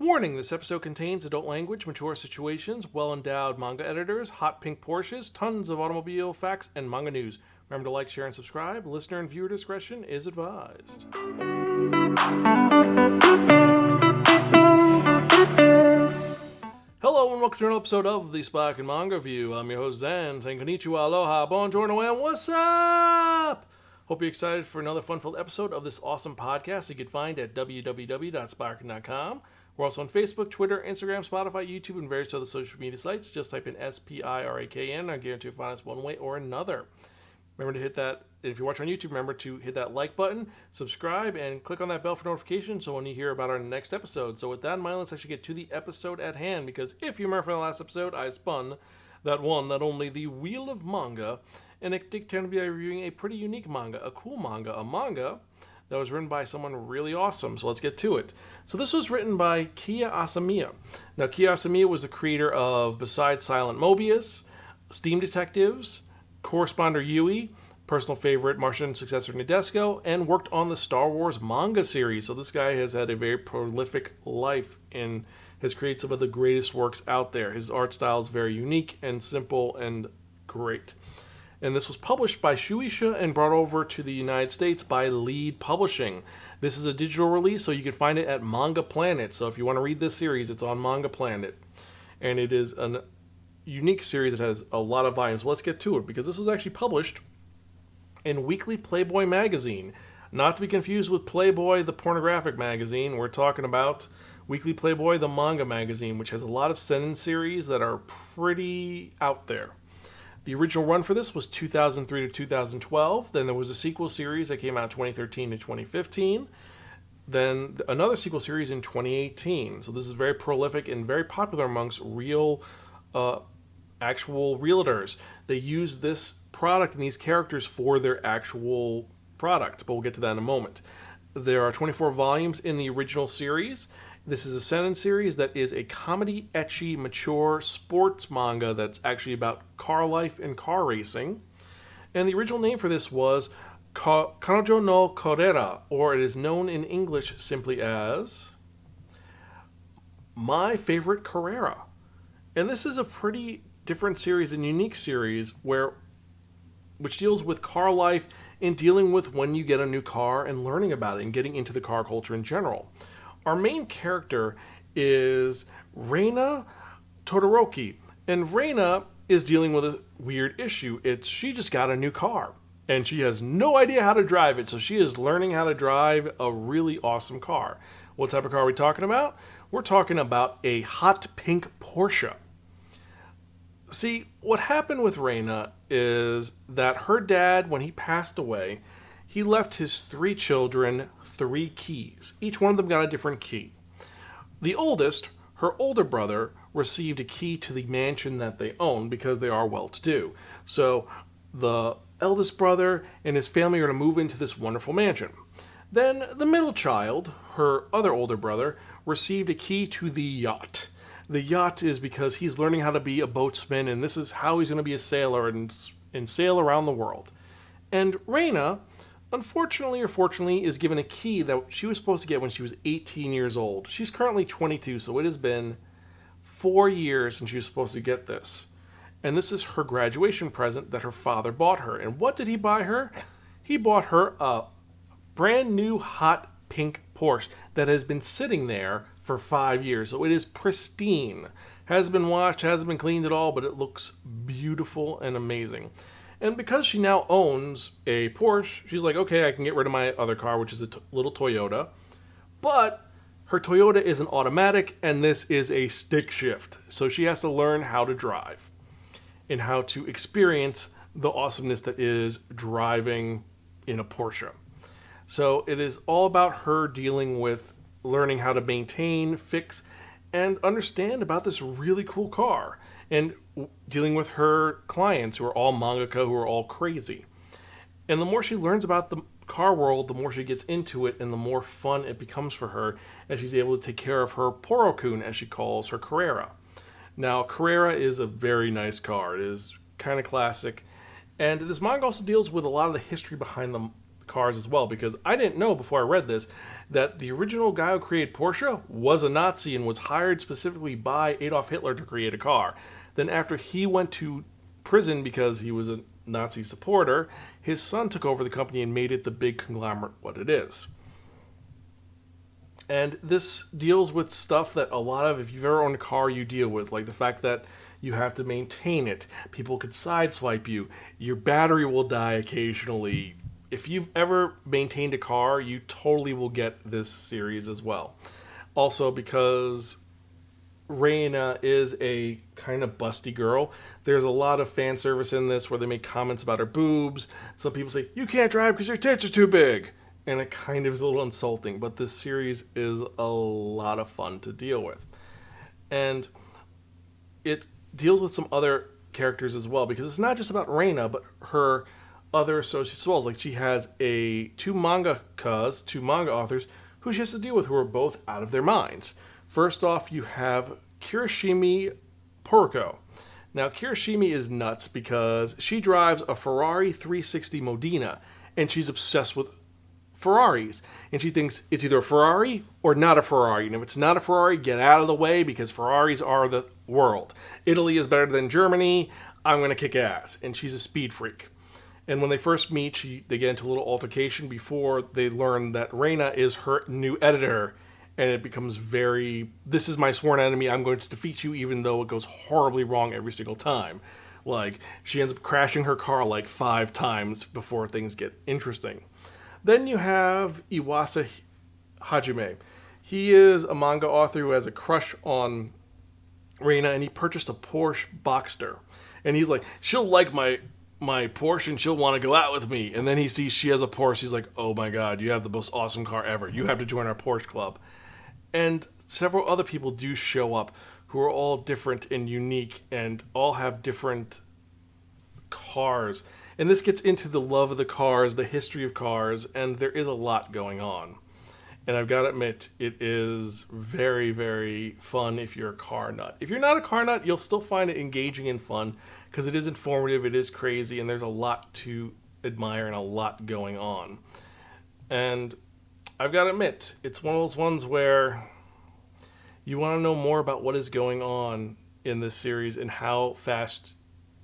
Warning, this episode contains adult language, mature situations, well-endowed manga editors, hot pink Porsches, tons of automobile facts, and manga news. Remember to like, share, and subscribe. Listener and viewer discretion is advised. Hello and welcome to another episode of the Spiraken Manga Review. I'm your host Zen, saying konnichiwa, aloha, buongiorno, and what's up? Hope you're excited for another fun-filled episode of this awesome podcast you can find at www.spiraken.com. We're also on Facebook, Twitter, Instagram, Spotify, YouTube, and various other social media sites. Just type in SPIRAKN. I guarantee you'll find us one way or another. Remember to hit that, if you're watching on YouTube, remember to hit that like button, subscribe, and click on that bell for notifications so when you hear about our next episode. So with that in mind, let's actually get to the episode at hand, because if you remember from the last episode, I spun that only the Wheel of Manga, and it did turn to be reviewing a pretty unique manga, a cool manga, a manga that was written by someone really awesome. So let's get to it. So this was written by Kia Asamiya. Now, Kia Asamiya was the creator of Besides Silent Mobius, Steam Detectives, Corresponder Yui, personal favorite Martian successor Nadesco, and worked on the Star Wars manga series. So this guy has had a very prolific life and has created some of the greatest works out there. His art style is very unique and simple and great. And this was published by Shueisha and brought over to the United States by Lead Publishing. This is a digital release, so you can find it at Manga Planet. So if you want to read this series, it's on Manga Planet. And it is a unique series that has a lot of volumes. Well, let's get to it, because this was actually published in Weekly Playboy magazine. Not to be confused with Playboy, the pornographic magazine. We're talking about Weekly Playboy, the manga magazine, which has a lot of seinen series that are pretty out there. The original run for this was 2003 to 2012. Then there was a sequel series that came out 2013 to 2015. Then another sequel series in 2018. So this is very prolific and very popular amongst real, actual realtors. They use this product and these characters for their actual product, but we'll get to that in a moment. There are 24 volumes in the original series. This is a seinen series that is a comedy, ecchi, mature sports manga that's actually about car life and car racing. And the original name for this was Kanojo no Carrera, or it is known in English simply as My Favorite Carrera. And this is a pretty different series and unique series which deals with car life and dealing with when you get a new car and learning about it and getting into the car culture in general. Our main character is Reina Todoroki, and Reina is dealing with a weird issue. She just got a new car, and she has no idea how to drive it, so she is learning how to drive a really awesome car. What type of car are we talking about? We're talking about a hot pink Porsche. See, what happened with Reina is that her dad, when he passed away, he left his 3 children 3 keys. Each one of them got a different key. The oldest, her older brother, received a key to the mansion that they own because they are well-to-do. So the eldest brother and his family are going to move into this wonderful mansion. Then the middle child, her other older brother, received a key to the yacht. The yacht is because he's learning how to be a boatsman, and this is how he's going to be a sailor and sail around the world. And Reina, unfortunately or fortunately, is given a key that she was supposed to get when she was 18 years old. She's currently 22, so it has been 4 years since she was supposed to get this. And this is her graduation present that her father bought her. And what did he buy her? He bought her a brand new hot pink Porsche that has been sitting there for 5 years. So it is pristine. Hasn't been washed, hasn't been cleaned at all, but it looks beautiful and amazing. And because she now owns a Porsche, she's like, okay, I can get rid of my other car, which is a little Toyota. But her Toyota is an automatic, and this is a stick shift. So she has to learn how to drive and how to experience the awesomeness that is driving in a Porsche. So it is all about her dealing with learning how to maintain, fix, and understand about this really cool car. And dealing with her clients who are all mangaka, who are all crazy. And the more she learns about the car world, the more she gets into it, and the more fun it becomes for her as she's able to take care of her Porokun, as she calls her Carrera. Now, Carrera is a very nice car. It is kind of classic. And this manga also deals with a lot of the history behind the cars as well, because I didn't know before I read this that the original guy who created Porsche was a Nazi and was hired specifically by Adolf Hitler to create a car. Then after he went to prison because he was a Nazi supporter, his son took over the company and made it the big conglomerate what it is. And this deals with stuff that a lot of, if you've ever owned a car, you deal with, like the fact that you have to maintain it. People could sideswipe you. Your battery will die occasionally. If you've ever maintained a car, you totally will get this series as well. Also, because Reina is a kind of busty girl, there's a lot of fan service in this where they make comments about her boobs. Some people say, you can't drive because your tits are too big. And it kind of is a little insulting, but this series is a lot of fun to deal with. And it deals with some other characters as well, because it's not just about Reina, but her other associates as well. Like she has two manga authors who she has to deal with who are both out of their minds. First off, you have Kirishimi Porco. Now, Kirishimi is nuts because she drives a Ferrari 360 Modena, and she's obsessed with Ferraris. And she thinks it's either a Ferrari or not a Ferrari. And if it's not a Ferrari, get out of the way because Ferraris are the world. Italy is better than Germany. I'm going to kick ass. And she's a speed freak. And when they first meet, they get into a little altercation before they learn that Reina is her new editor. And it becomes this is my sworn enemy. I'm going to defeat you even though it goes horribly wrong every single time. Like, she ends up crashing her car like 5 times before things get interesting. Then you have Iwasa Hajime. He is a manga author who has a crush on Reina, and he purchased a Porsche Boxster. And he's like, she'll like my Porsche and she'll want to go out with me. And then he sees she has a Porsche. He's like, oh my god, you have the most awesome car ever. You have to join our Porsche club. And several other people do show up who are all different and unique and all have different cars. And this gets into the love of the cars, the history of cars, and there is a lot going on. And I've got to admit, it is very, very fun if you're a car nut. If you're not a car nut, you'll still find it engaging and fun because it is informative, it is crazy, and there's a lot to admire and a lot going on. And I've got to admit, it's one of those ones where you want to know more about what is going on in this series and how fast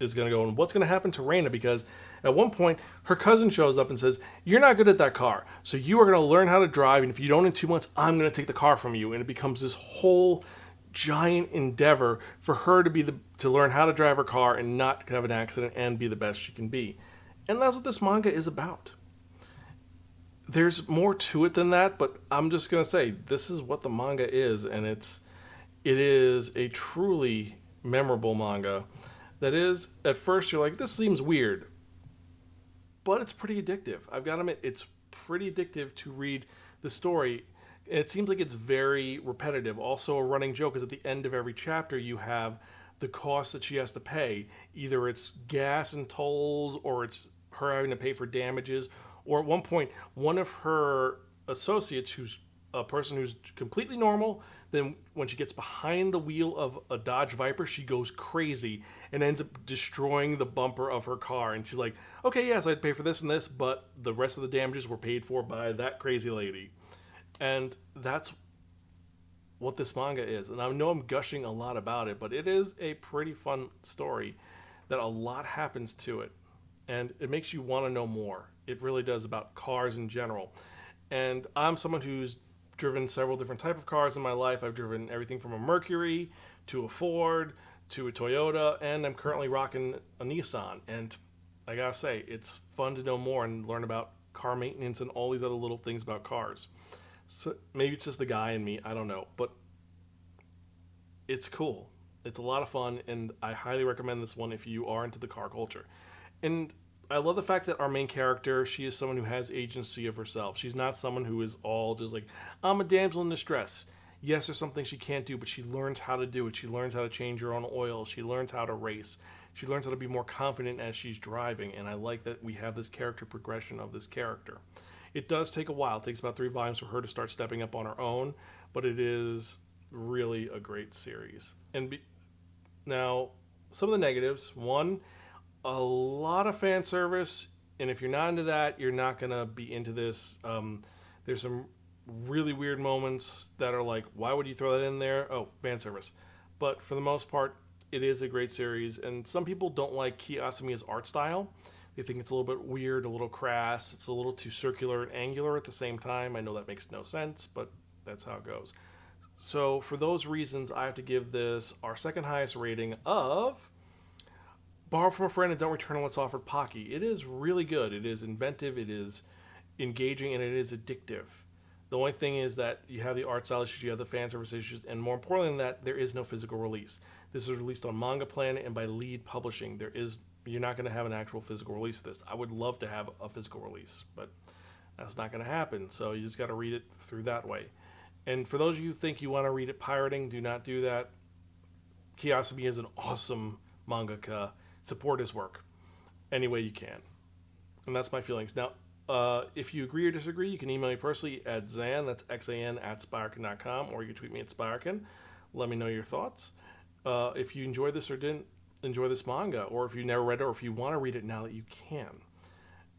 is going to go and what's going to happen to Reina, because at one point her cousin shows up and says, you're not good at that car, so you are going to learn how to drive, and if you don't in 2 months, I'm going to take the car from you. And it becomes this whole giant endeavor for her to learn how to drive her car and not have an accident and be the best she can be. And that's what this manga is about. There's more to it than that, but I'm just going to say this is what the manga is, and it is a truly memorable manga. That is, at first you're like, this seems weird. But it's pretty addictive. I've got to admit, it's pretty addictive to read the story. And it seems like it's very repetitive. Also, a running joke is at the end of every chapter, you have the cost that she has to pay. Either it's gas and tolls, or it's her having to pay for damages. Or at one point, one of her associates, who's a person who's completely normal, then when she gets behind the wheel of a Dodge Viper, she goes crazy and ends up destroying the bumper of her car. And she's like, okay, yes, I'd pay for this and this, but the rest of the damages were paid for by that crazy lady. And that's what this manga is. And I know I'm gushing a lot about it, but it is a pretty fun story that a lot happens to it. And it makes you want to know more. It really does, about cars in general. And I'm someone who's driven several different type of cars in my life. I've driven everything from a Mercury to a Ford to a Toyota, and I'm currently rocking a Nissan. And I gotta say, it's fun to know more and learn about car maintenance and all these other little things about cars. So maybe it's just the guy in me, I don't know, but it's cool. It's a lot of fun, and I highly recommend this one if you are into the car culture. And I love the fact that our main character, she is someone who has agency of herself. She's not someone who is all just like, I'm a damsel in distress. Yes, there's something she can't do, but she learns how to do it. She learns how to change her own oil. She learns how to race. She learns how to be more confident as she's driving, and I like that we have this character progression of this character. It does take a while. It takes about 3 volumes for her to start stepping up on her own, but it is really a great series. Now, some of the negatives. One, a lot of fan service And if you're not into that, you're not going to be into this. There's some really weird moments that are like, why would you throw that in there? Oh, fan service. But for the most part, it is a great series. And some people don't like Kia Asamiya's art style. They think it's a little bit weird, a little crass. It's a little too circular and angular at the same time. I know that makes no sense, but that's how it goes. So for those reasons, I have to give this our second highest rating of Borrow from a Friend and Don't Return Unless Offered Pocky. It is really good. It is inventive, it is engaging, and it is addictive. The only thing is that you have the art style issues, you have the fan service issues, and more importantly than that, there is no physical release. This is released on Manga Planet and by Lead Publishing. You're not going to have an actual physical release for this. I would love to have a physical release, but that's not going to happen. So you just got to read it through that way. And for those of you who think you want to read it pirating, do not do that. Kia Asamiya is an awesome mangaka. Support his work any way you can. And that's my feelings. Now, if you agree or disagree, you can email me personally at Zan, that's Xan at Spiraken.com, or you can tweet me at Spiraken. Let me know your thoughts. If you enjoyed this or didn't enjoy this manga, or if you never read it, or if you want to read it now that you can.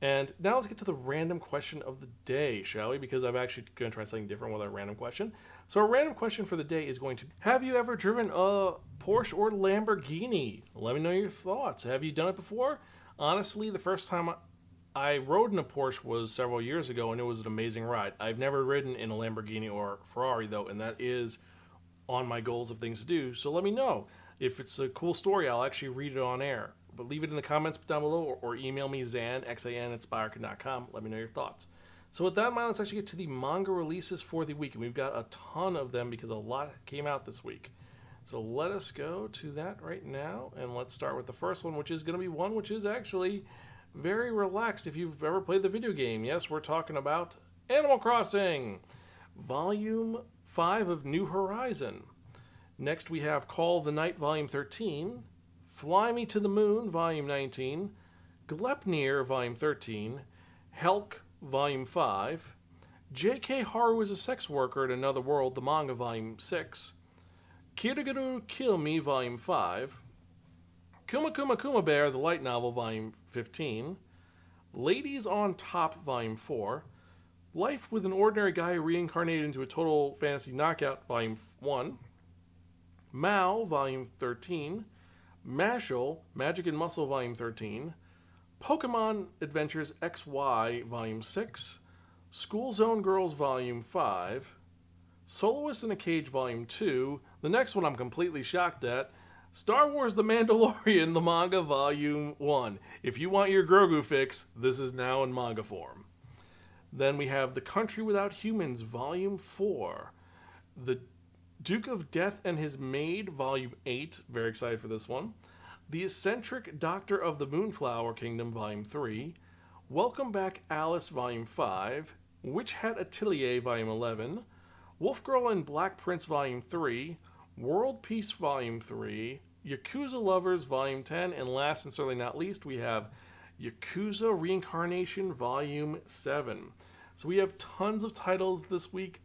And now let's get to the random question of the day, shall we? Because I'm actually going to try something different with our random question. So our random question for the day is going to be, have you ever driven a Porsche or Lamborghini? Let me know your thoughts. Have you done it before? Honestly, the first time I rode in a Porsche was several years ago, and it was an amazing ride. I've never ridden in a Lamborghini or Ferrari, though, and that is on my goals of things to do. So let me know. If it's a cool story, I'll actually read it on air. But leave it in the comments down below, or email me, Xan, Xan at Spiraken.com. Let me know your thoughts. So with that in mind, let's actually get to the manga releases for the week. And we've got a ton of them because a lot came out this week. So let us go to that right now. And let's start with the first one, which is going to be one which is actually very relaxed if you've ever played the video game. Yes, we're talking about Animal Crossing, Volume 5 of New Horizon. Next we have Call of the Night, Volume 13, Fly Me to the Moon, Volume 19, Glepnir, Volume 13, Helk, Volume 5, J.K. Haru is a Sex Worker in Another World, the manga, Volume 6, Kiriguru Kill Me, Volume 5, Kuma Kuma Kuma Bear, the light novel, Volume 15, Ladies on Top, Volume 4, Life with an Ordinary Guy Reincarnated into a Total Fantasy Knockout, Volume 1, Mao, Volume 13, Mashal, Magic and Muscle, Volume 13, Pokemon Adventures XY, Volume 6, School Zone Girls, Volume 5, Soloist in a Cage, Volume 2, the next one I'm completely shocked at, Star Wars The Mandalorian, the manga, Volume 1. If you want your Grogu fix, this is now in manga form. Then we have The Country Without Humans, Volume 4, The Duke of Death and His Maid, Volume 8. Very excited for this one. The Eccentric Doctor of the Moonflower Kingdom, Volume 3. Welcome Back Alice, Volume 5. Witch Hat Atelier, Volume 11. Wolf Girl and Black Prince, Volume 3. World Peace, Volume 3. Yakuza Lovers, Volume 10. And last and certainly not least, we have Yakuza Reincarnation, Volume 7. So we have tons of titles this week.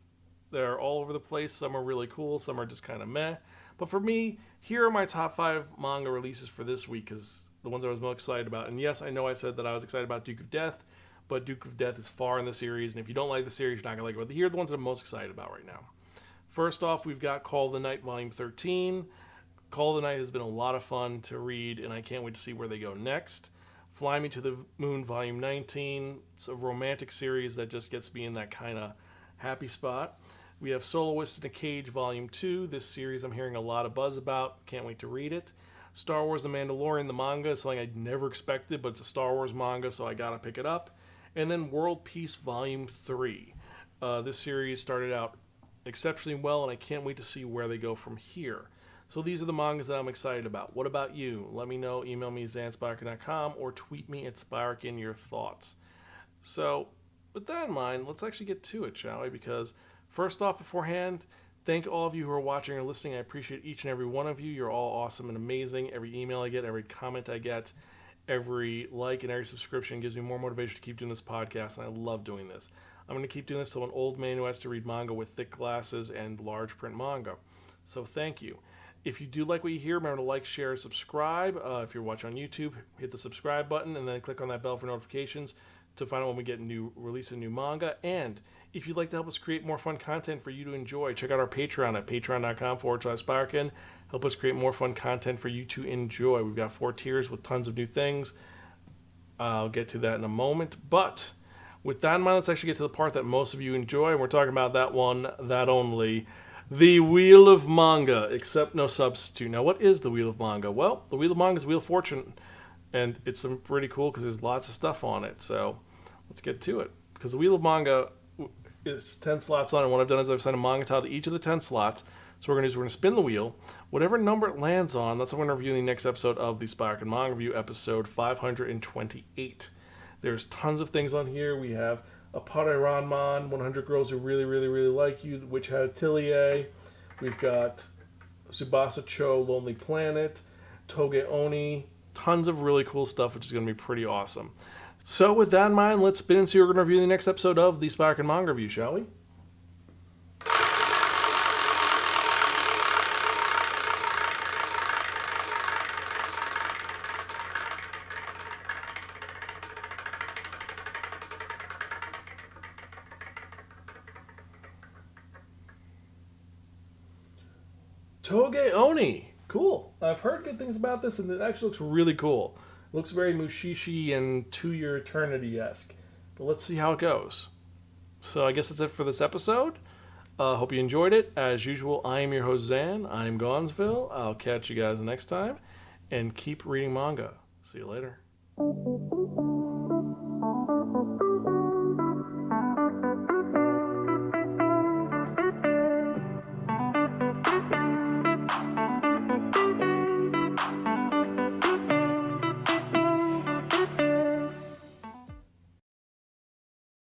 They're all over the place. Some are really cool. Some are just kind of meh. But for me, here are my top 5 manga releases for this week, because the ones I was most excited about. And yes, I know I said that I was excited about Duke of Death, but Duke of Death is far in the series. And if you don't like the series, you're not going to like it. But here are the ones I'm most excited about right now. First off, we've got Call of the Night, Volume 13. Call of the Night has been a lot of fun to read, and I can't wait to see where they go next. Fly Me to the Moon, Volume 19. It's a romantic series that just gets me in that kind of happy spot. We have Soloist in a Cage, Volume 2. This series I'm hearing a lot of buzz about. Can't wait to read it. Star Wars The Mandalorian, the manga, is something I never expected, but it's a Star Wars manga, so I gotta pick it up. And then World Peace, Volume 3. This series started out exceptionally well, and I can't wait to see where they go from here. So these are the mangas that I'm excited about. What about you? Let me know. Email me, zanspiraken.com, or tweet me at Spiraken your thoughts. So with that in mind, let's actually get to it, shall we? Because first off, beforehand, thank all of you who are watching or listening. I appreciate each and every one of you. You're all awesome and amazing. Every email I get, every comment I get, every like and every subscription gives me more motivation to keep doing this podcast, and I love doing this. I'm going to keep doing this till an old man who has to read manga with thick glasses and large print manga. So thank you. If you do like what you hear, remember to like, share, subscribe. If you're watching on YouTube, hit the subscribe button and then click on that bell for notifications to find out when we get release a new manga. And if you'd like to help us create more fun content for you to enjoy, check out our Patreon at patreon.com/Spiraken. Help us create more fun content for you to enjoy. We've got 4 tiers with tons of new things. I'll get to that in a moment. But with that in mind, let's actually get to the part that most of you enjoy. And we're talking about that one, that only. The Wheel of Manga, except no substitute. Now, what is the Wheel of Manga? Well, the Wheel of Manga is Wheel of Fortune, and it's pretty cool because there's lots of stuff on it. So let's get to it. Because the Wheel of Manga is 10 slots on it. And what I've done is I've sent a manga tile to each of the 10 slots. So we're going to spin the wheel. Whatever number it lands on, that's what we're going to review in the next episode of the Spiraken Manga Review, episode 528. There's tons of things on here. We have a Pareiranman, 100 Girls Who Really, Really, Really Like You, Which Had Atelier. We've got Tsubasa Cho, Lonely Planet, Toge Oni. Tons of really cool stuff, which is going to be pretty awesome. So with that in mind, let's spin and see what we're going to review in the next episode of the Spiraken Manga Review, shall we? Toge Oni. Cool. I've heard good things about this, and it actually looks really cool. It looks very Mushishi and To Your Eternity-esque. But let's see how it goes. So I guess that's it for this episode. Hope you enjoyed it. As usual, I am your host, Zan. I'm Gonzville. I'll catch you guys next time. And keep reading manga. See you later.